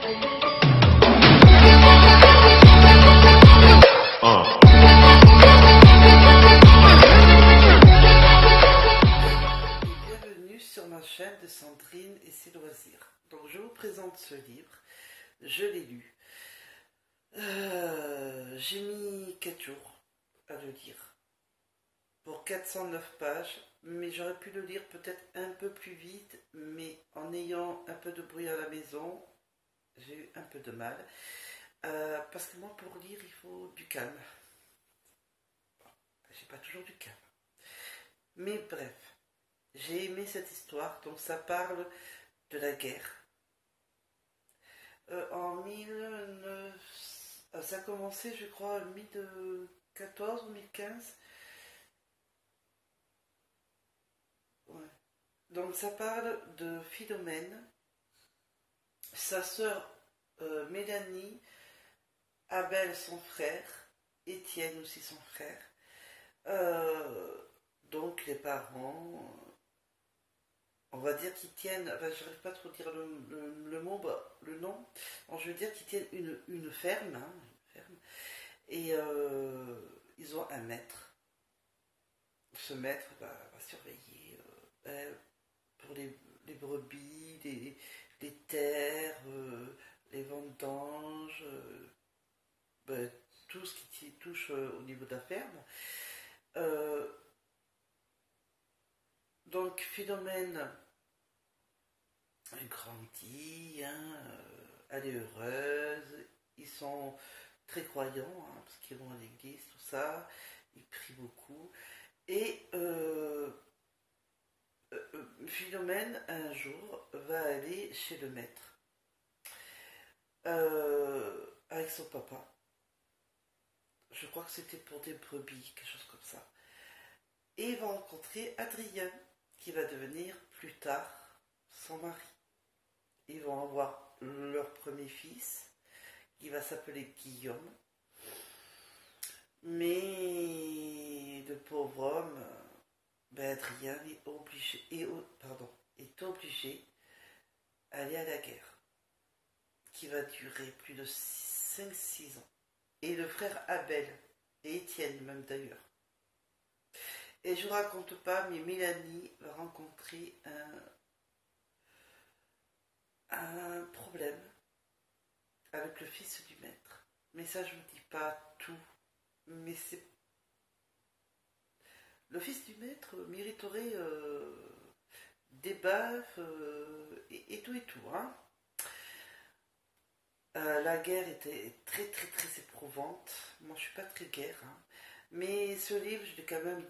Bienvenue sur ma chaîne de Sandrine et ses loisirs. Donc je vous présente ce livre, je l'ai lu. J'ai mis 4 jours à le lire pour 409 pages, mais j'aurais pu le lire peut-être un peu plus vite, mais en ayant un peu de bruit à la maison, j'ai eu un peu de mal. Parce que moi, pour lire, il faut du calme. Bon, j'ai pas toujours du calme. Mais bref, j'ai aimé cette histoire. Donc ça parle de la guerre. En 1900, ça a commencé, je crois, en 2014 ou 2015. Ouais. Donc ça parle de Philomène, sa sœur Mélanie, Abel son frère, Étienne aussi son frère. Donc les parents, on va dire qu'ils tiennent, enfin j'arrive pas trop à dire le mot, le nom, bon, je veux dire qu'ils tiennent une ferme, hein, une ferme, et ils ont un maître. Ce maître va surveiller pour les brebis, les terres, les vendanges, tout ce qui touche au niveau de la ferme. Donc Philomène grandit, hein, elle est heureuse, ils sont très croyants, hein, parce qu'ils vont à l'église, tout ça, ils prient beaucoup. Et Philomène, un jour, va aller chez le maître avec son papa. Je crois que c'était pour des brebis, quelque chose comme ça. Et il va rencontrer Adrien, qui va devenir plus tard son mari. Ils vont avoir leur premier fils, qui va s'appeler Guillaume. Mais le pauvre homme, Adrien est obligé d'aller à la guerre, qui va durer plus de 5-6 ans. Et le frère Abel, et Étienne même d'ailleurs. Et je ne vous raconte pas, mais Mélanie va rencontrer un problème avec le fils du maître. Mais ça, je ne vous dis pas tout. Mais c'est... Le fils du maître mériterait des baffes et tout. Hein. La guerre était très éprouvante. Moi, je ne suis pas très guerre. Hein. Mais ce livre, je l'ai quand même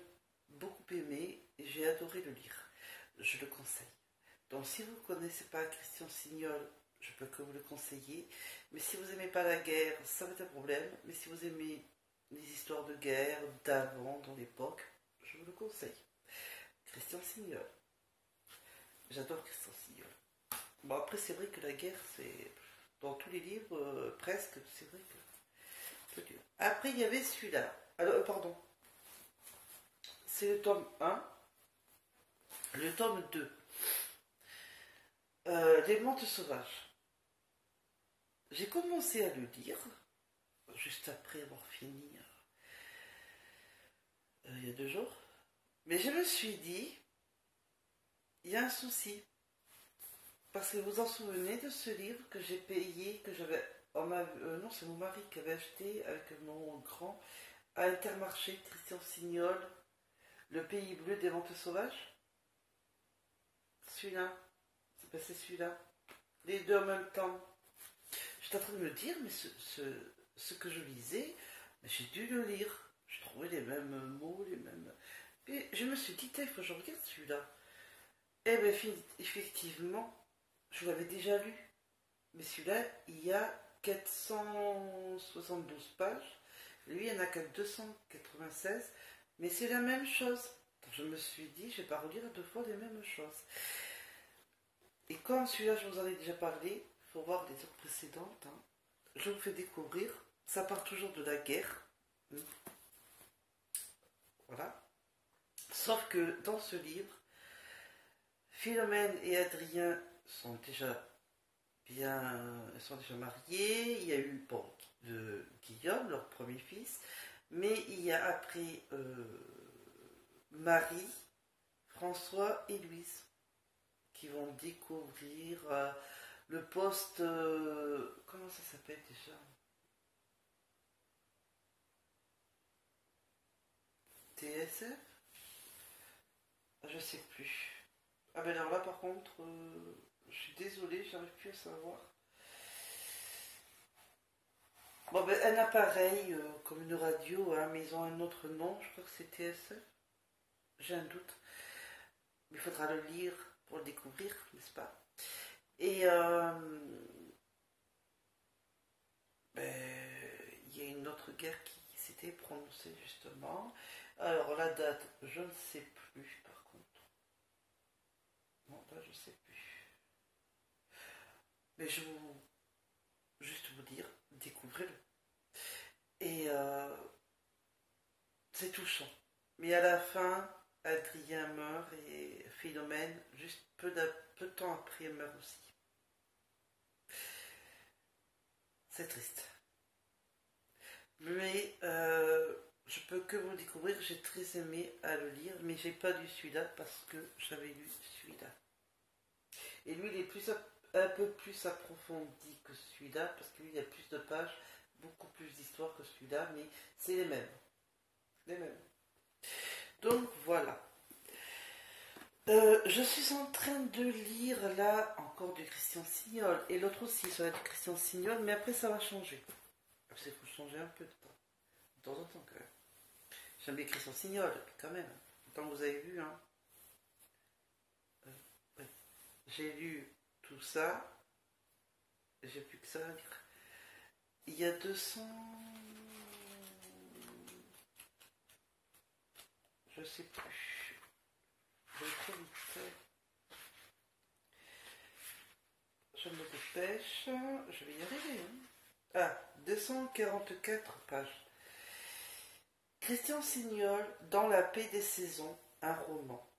beaucoup aimé et j'ai adoré le lire. Je le conseille. Donc si vous ne connaissez pas Christian Signol, je peux que vous le conseiller. Mais si vous n'aimez pas la guerre, ça va être un problème. Mais si vous aimez les histoires de guerre d'avant, dans l'époque, je vous le conseille. Christian Signol. J'adore Christian Signol. Bon, après, c'est vrai que la guerre, c'est... Dans tous les livres, presque, c'est vrai que... Après, il y avait celui-là. Alors, pardon. C'est le tome 1. Le tome 2. Les Mantes sauvages. J'ai commencé à le lire, juste après avoir fini, il y a 2 jours. Mais je me suis dit, il y a un souci. Parce que vous vous en souvenez de ce livre que j'ai payé, que j'avais... non, c'est mon mari qui avait acheté avec mon grand à Intermarché, Christian Signol, Le Pays Bleu des Mantes sauvages. Celui-là. C'est celui-là. Les deux en même temps. J'étais en train de me dire, mais ce que je lisais, j'ai dû le lire. Je trouvais les mêmes mots, les mêmes... Et je me suis dit, il faut que je regarde celui-là. Eh bien, effectivement, je l'avais déjà lu. Mais celui-là, il y a 472 pages. Lui, il n'y en a que 296. Mais c'est la même chose. Donc, je me suis dit, je ne vais pas relire 2 fois les mêmes choses. Et comme celui-là, je vous en ai déjà parlé, il faut voir les autres précédentes. Hein. Je vous fais découvrir. Ça part toujours de la guerre. Voilà. Sauf que dans ce livre, Philomène et Adrien sont déjà bien sont déjà mariés. Il y a eu bon, Guillaume, leur premier fils, mais il y a après Marie, François et Louise qui vont découvrir le poste. Comment ça s'appelle déjà? TSF? Je sais plus. Ah ben alors là par contre, je suis désolée, j'arrive plus à savoir. Bon ben un appareil comme une radio, hein, mais ils ont un autre nom, je crois que c'est TSF. J'ai un doute. Il faudra le lire pour le découvrir, n'est-ce pas? Et il y a une autre guerre qui s'était prononcée justement. Alors la date, je ne sais plus par contre. Non, là je ne sais plus. Mais je vous juste vous dire, découvrez-le. Et c'est touchant. Mais à la fin, Adrien meurt et Philomène, juste peu de temps après, elle meurt aussi. C'est triste. Mais je peux que vous découvrir, j'ai très aimé à le lire, mais j'ai pas lu celui-là parce que j'avais lu celui-là. Et lui, il est un peu plus approfondi que celui-là, parce que lui, il y a plus de pages, beaucoup plus d'histoires que celui-là, mais c'est les mêmes. Les mêmes. Donc voilà. Je suis en train de lire là encore du Christian Signol, et l'autre aussi, ça va être du Christian Signol, mais après ça va changer. Il faut changer un peu de temps en temps quand même. J'aime bien Christian Signol, quand même. Tant que vous avez vu, hein. Ouais. J'ai lu tout ça, j'ai plus que ça à lire. Il y a 200... Je sais plus. Je vais trop vite fait. Je me dépêche. Je vais y arriver. Hein. Ah, 244 pages. Christian Signol, Dans la paix des saisons, un roman.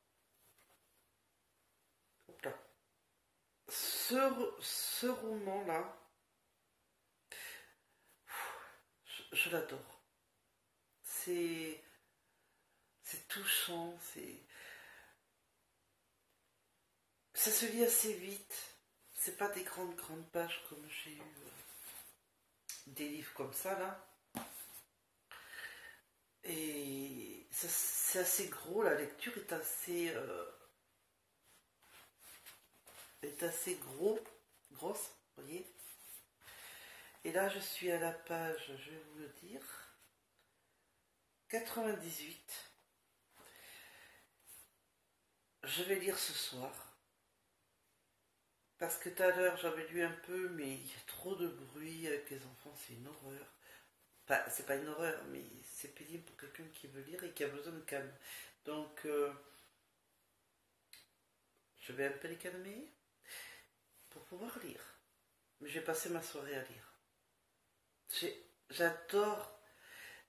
Hop là. Ce roman-là, je l'adore. C'est touchant, ça se lit assez vite. C'est pas des grandes pages comme j'ai eu des livres comme ça là. Et c'est assez gros, la lecture est assez grosse, vous voyez. Et là je suis à la page, je vais vous le dire, 98. Je vais lire ce soir. Parce que tout à l'heure j'avais lu un peu, mais il y a trop de bruit avec les enfants, c'est une horreur. Enfin, c'est pas une horreur, mais c'est pénible pour quelqu'un qui veut lire et qui a besoin de calme. Donc, je vais un peu les calmer pour pouvoir lire. Mais je vais passer ma soirée à lire. J'adore.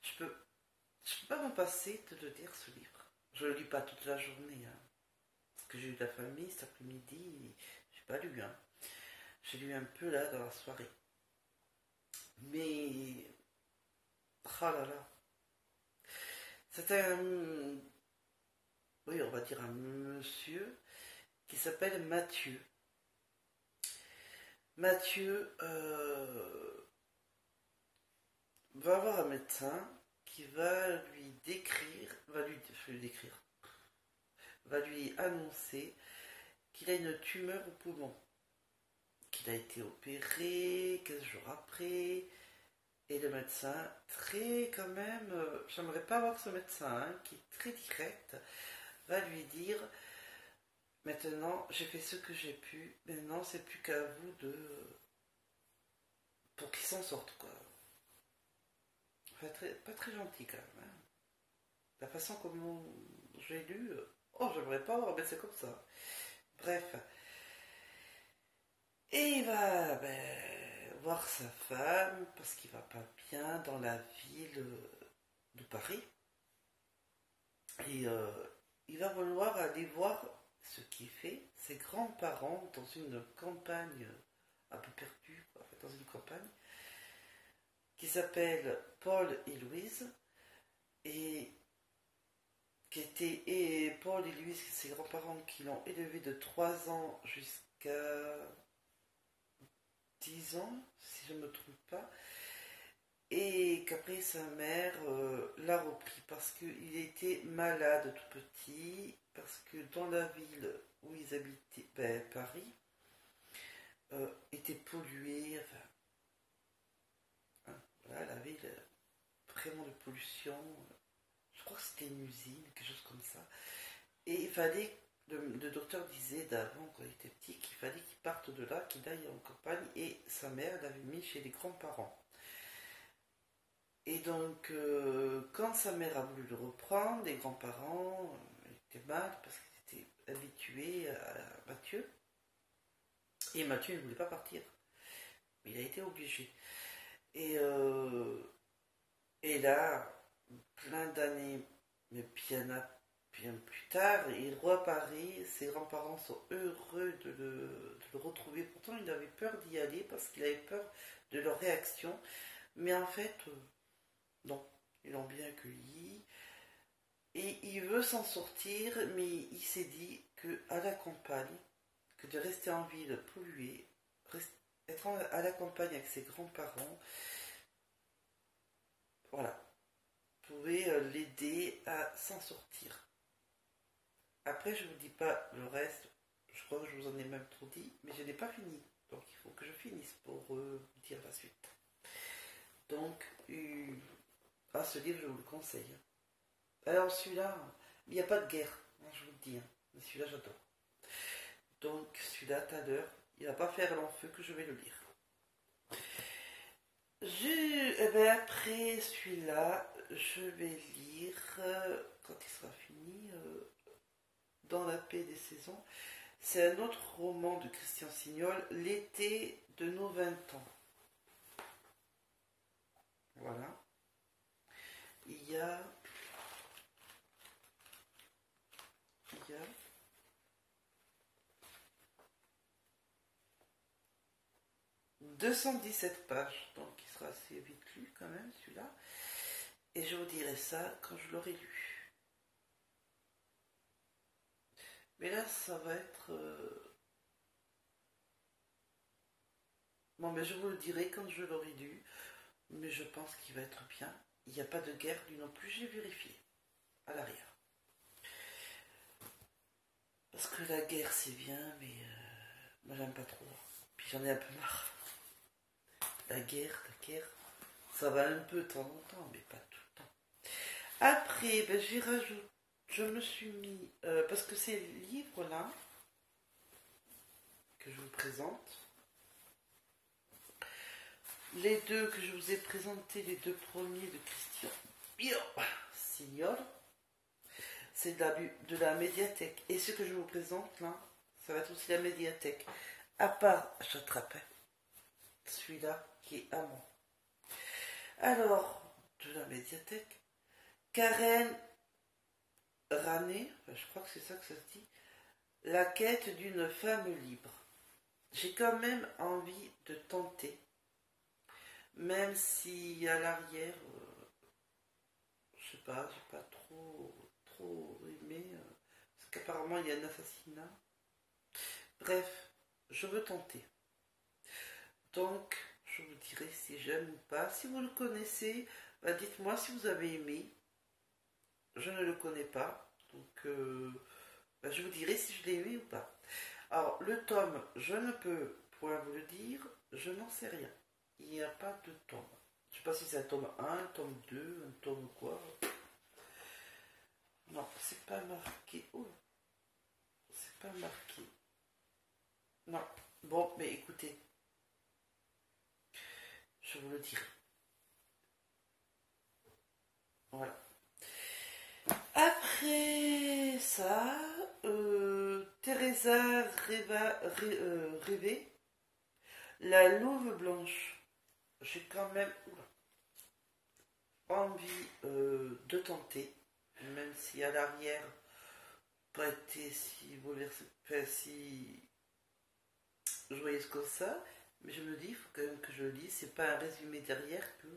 Je peux pas m'en passer de le lire ce livre. Je le lis pas toute la journée. Hein. Parce que j'ai eu de la famille cet après-midi. J'ai pas lu. Hein. J'ai lu un peu là dans la soirée. Mais oh là là. C'est oui, on va dire un monsieur qui s'appelle Mathieu. Mathieu va avoir un médecin qui va lui annoncer qu'il a une tumeur au poumon, qu'il a été opéré 15 jours après. Et le médecin, très quand même, j'aimerais pas avoir ce médecin, hein, qui est très direct, va lui dire, maintenant j'ai fait ce que j'ai pu, maintenant c'est plus qu'à vous pour qu'il s'en sorte, quoi. Enfin, pas très gentil quand même. Hein. La façon comme j'ai lu, oh j'aimerais pas avoir, mais c'est comme ça. Bref. Et il va voir sa femme parce qu'il va pas bien dans la ville de Paris. Et il va vouloir aller voir ce qui fait ses grands-parents dans une campagne un peu perdue, quoi, dans qui s'appellent Paul et Louise, et et Paul et Louise, ses grands-parents qui l'ont élevé de 3 ans jusqu'à 10 ans, si je ne me trompe pas, et qu'après sa mère l'a repris parce qu'il était malade tout petit, parce que dans la ville où ils habitaient, Paris, était polluée, enfin, hein, voilà, la ville, vraiment de pollution, je crois que c'était une usine, quelque chose comme ça, et il fallait, le docteur disait d'avant, quand il était petit, qu'il fallait qu'il parte de là, qu'il aille en campagne, et sa mère l'avait mis chez les grands-parents. Et donc, quand sa mère a voulu le reprendre, les grands-parents étaient mal parce qu'ils étaient habitués à Mathieu. Et Mathieu ne voulait pas partir. Mais il a été obligé. Et, et là, plein d'années, mais bien plus tard, il reparaît. Ses grands-parents sont heureux de le retrouver. Pourtant, il avait peur d'y aller parce qu'il avait peur de leur réaction. Mais en fait, non, ils l'ont bien accueilli. Et il veut s'en sortir, mais il s'est dit que à la campagne, que de rester en ville polluée, être à la campagne avec ses grands-parents, voilà, pouvait l'aider à s'en sortir. Après, je ne vous dis pas le reste, je crois que je vous en ai même trop dit, mais je n'ai pas fini. Donc il faut que je finisse pour vous dire la suite. Donc, ce livre, je vous le conseille. Alors celui-là, il n'y a pas de guerre, hein, je vous le dis, hein, mais celui-là j'adore. Donc celui-là, tout à l'heure, il va pas faire long feu que je vais le lire. Après celui-là, je vais lire, quand il sera fini, Dans la paix des saisons. C'est un autre roman de Christian Signol, L'été de nos 20 ans. Voilà. Il y a 217 pages, donc il sera assez vite lu quand même celui-là. Et je vous dirai ça quand je l'aurai lu. Mais là, ça va être... Bon, mais je vous le dirai quand je l'aurai lu. Mais je pense qu'il va être bien. Il n'y a pas de guerre, lui non plus, j'ai vérifié. À l'arrière. Parce que la guerre, c'est bien, mais moi, j'aime pas trop. Puis j'en ai un peu marre. La guerre, ça va un peu de temps en temps, mais pas tout le temps. Après, j'y rajoute, je me suis mis, parce que ces livres-là, que je vous présente, les deux que je vous ai présentés, les deux premiers de Christian Signol, c'est de la médiathèque. Et ce que je vous présente là, ça va être aussi la médiathèque. À part J'attrapais, celui-là qui est à moi. Alors, de la médiathèque, Karen Rané, je crois que c'est ça que ça se dit, La quête d'une femme libre. J'ai quand même envie de tenter, même si à l'arrière, je sais pas, j'ai pas trop aimé, parce qu'apparemment il y a un assassinat. Bref, je veux tenter. Donc, je vous dirai si j'aime ou pas. Si vous le connaissez, dites-moi si vous avez aimé. Je ne le connais pas, donc je vous dirai si je l'ai aimé ou pas. Alors, le tome, je ne peux point vous le dire, je n'en sais rien. Il n'y a pas de tome. Je ne sais pas si c'est un tome 1, un tome 2, un tome quoi. Non, c'est pas marqué. Oh, c'est pas marqué. Non. Bon, mais écoutez, je vous le dirai. Voilà. Après ça, Teresa Rêvé, La Louve Blanche. J'ai quand même envie de tenter, même si à l'arrière, pas été si si joyeuse comme ça, mais je me dis, il faut quand même que je lise, c'est pas un résumé derrière que...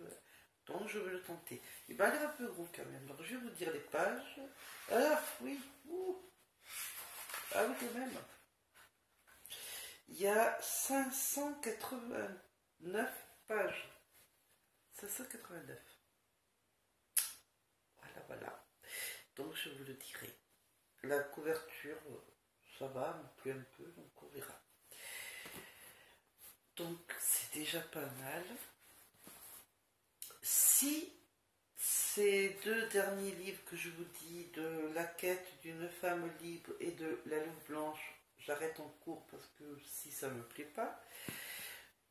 Donc je vais le tenter. Il va aller un peu gros quand même. Donc je vais vous dire les pages. Ah oui, ah oui quand même. Il y a 589 pages. 589. Voilà, voilà. Donc je vous le dirai. La couverture, ça va, mais plus un peu, donc on verra. Donc c'est déjà pas mal. Si ces deux derniers livres que je vous dis, de La quête d'une femme libre et de La Louve blanche, j'arrête en cours parce que si ça me plaît pas,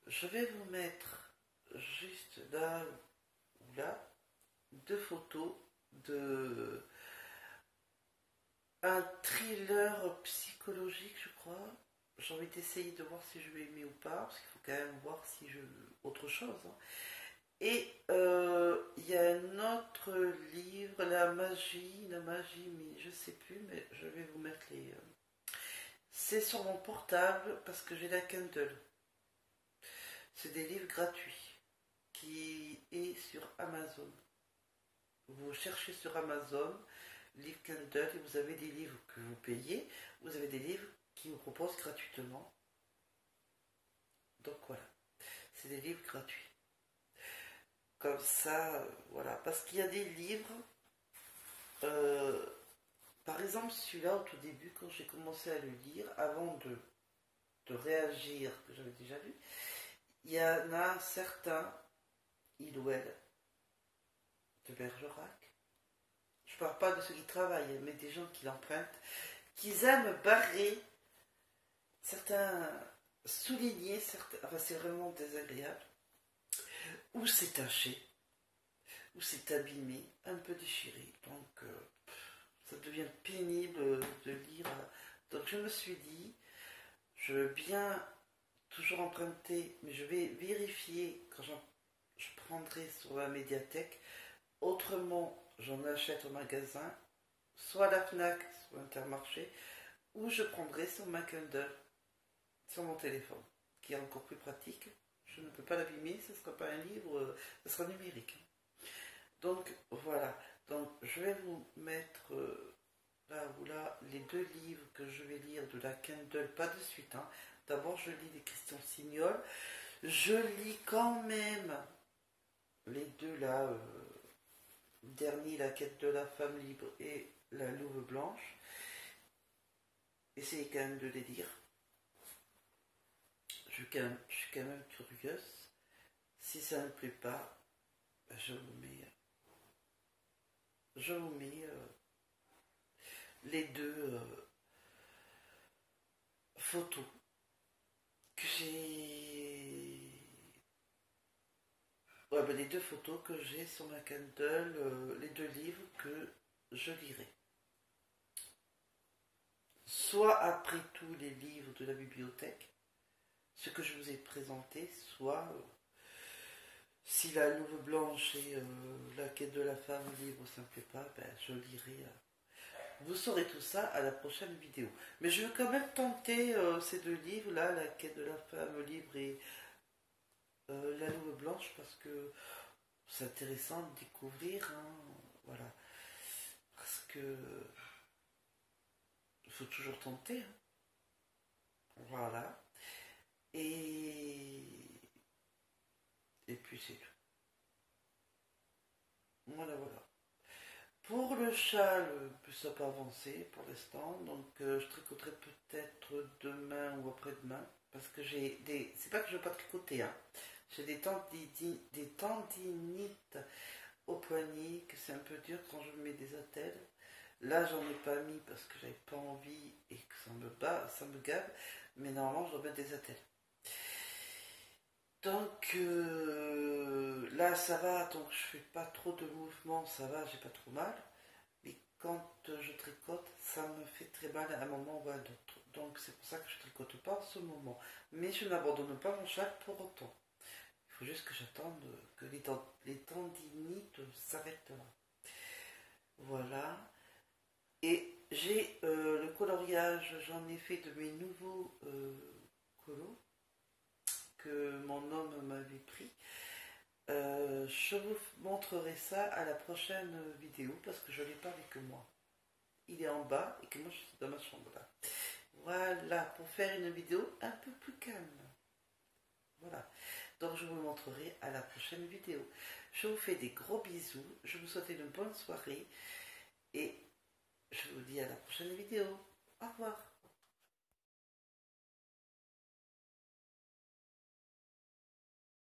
je vais vous mettre juste là ou là deux photos de un thriller psychologique, je crois. J'ai envie d'essayer de voir si je vais aimer ou pas, parce qu'il faut quand même voir si je... autre chose. Hein. Et il y a un autre livre, la magie, mais je sais plus, mais je vais vous mettre les... C'est sur mon portable, parce que j'ai la Kindle. C'est des livres gratuits, qui est sur Amazon. Vous cherchez sur Amazon, livre Kindle, et vous avez des livres que vous payez, vous avez des livres qui vous proposent gratuitement. Donc voilà, c'est des livres gratuits. Comme ça, voilà. Parce qu'il y a des livres, par exemple celui-là au tout début, quand j'ai commencé à le lire, avant de réagir, que j'avais déjà lu, il y en a certains, il ou elle, de Bergerac. Je ne parle pas de ceux qui travaillent, mais des gens qui l'empruntent, qui aiment barrer certains, souligner certains, enfin c'est vraiment désagréable, ou c'est taché, ou c'est abîmé, un peu déchiré, donc ça devient pénible de lire. Donc je me suis dit, je veux bien toujours emprunter, mais je vais vérifier quand je prendrai sur la médiathèque, autrement j'en achète au magasin, soit à la FNAC, soit à Intermarché, ou je prendrai sur ma Kindle, sur mon téléphone, qui est encore plus pratique. Je ne peux pas l'abîmer, ce ne sera pas un livre, ce sera numérique. Donc voilà, donc je vais vous mettre là ou là les deux livres que je vais lire de la Kindle, pas de suite. Hein. D'abord je lis les Christian Signol, je lis quand même les deux là, dernier, La quête de la femme libre et La Louve blanche. Essayez quand même de les lire. Je suis quand même curieuse. Si ça ne plaît pas, je vous mets les deux photos que j'ai. Ouais, ben les deux photos que j'ai sur ma Kindle, les deux livres que je lirai. Soit après tous les livres de la bibliothèque, ce que je vous ai présenté, soit si La Louve blanche et La quête de la femme libre ça ne plaît pas, ben, je lirai. Vous saurez tout ça à la prochaine vidéo. Mais je veux quand même tenter ces deux livres-là, La quête de la femme libre et La Louve blanche, parce que c'est intéressant de découvrir. Hein, voilà. Parce que il faut toujours tenter. Hein. Voilà. Et puis c'est tout. Voilà, voilà. Pour le châle, ça n'a pas avancé pour l'instant, donc je tricoterai peut-être demain ou après-demain, parce que j'ai des... C'est pas que je ne veux pas tricoter, hein. J'ai des tendinites au poignet, que c'est un peu dur quand je mets des attelles. Là, j'en ai pas mis parce que j'avais pas envie et que ça me gave, mais normalement, je dois mettre des attelles. Donc là ça va, donc je fais pas trop de mouvements, ça va, j'ai pas trop mal. Mais quand je tricote, ça me fait très mal à un moment ou à l'autre. Donc c'est pour ça que je tricote pas en ce moment. Mais je n'abandonne pas mon châle pour autant. Il faut juste que j'attende que les tendinites s'arrêtent là. Voilà. Et j'ai le coloriage, j'en ai fait de mes nouveaux colos que mon homme m'avait pris. Je vous montrerai ça à la prochaine vidéo parce que je l'ai pas avec moi. Il est en bas et que moi je suis dans ma chambre là. Voilà, pour faire une vidéo un peu plus calme. Voilà, donc je vous montrerai à la prochaine vidéo. Je vous fais des gros bisous, je vous souhaite une bonne soirée et je vous dis à la prochaine vidéo. Au revoir.